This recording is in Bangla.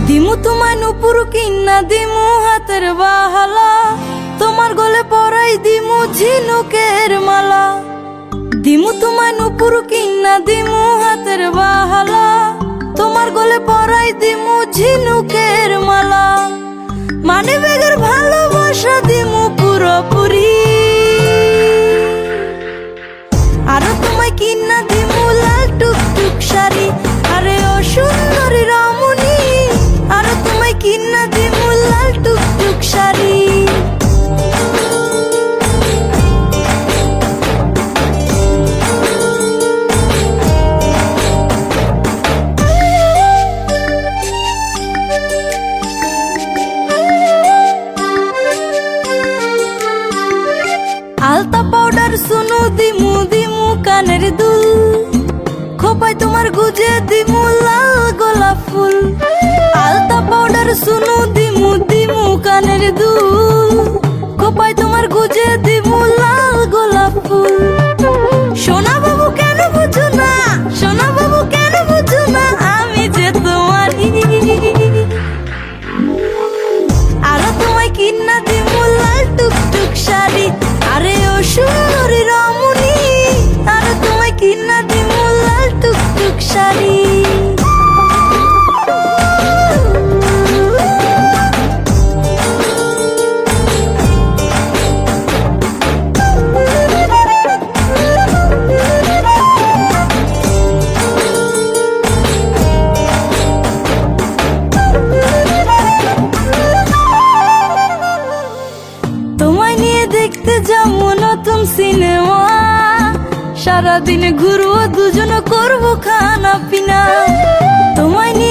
দিমু তোমায় নুপুর কিন্না দিমু হাতের বাহালা, তোমার গলে পরাই দিমু ঝিনুকের মালা। দিমু তোমায় নুপুর কিন্না দিমু হাতের বাহালা, তোমার গলে পরাই দিমু ঝিনুকের মালা। মানে বেগের ভালোবাসা দিমু পুরোপুরি, আরো তোমায় কিন্না দিমু লাল টুকটুক শাড়ি। আরে ও সুন্দরী রমণী, আরো তোমায় কিন্না দিমু লাল টুকটুক শাড়ি। আলতা পাউডার সুনু দিমু দিমু কানের দুল, খোপায় তোমার গুজে দিমু লাল গোলাপ ফুল। আলতা পাউডার সুনু দিমু দিমু কানের দুল, খোপায় তোমার গুজে দিমু লাল গোলাপ ফুল। সোনা বাবু কেন বুঝো না, সোনা বাবু কেন বুঝো না, আমি যে তোমারই। আরো তোমায় কিন্না দিমু লাল টুকটুক শাড়ি। আরে ও সুন্দরী রমণী, আরো তোমায় কিন্না দিমু লাল টুকটুক শাড়ি। তোমায় নিয়ে দেখতে যাবো নতুন সিনেমা, সারাদিন ঘুরবো দুজন করবো খানা পিনা। তোমায় নিয়ে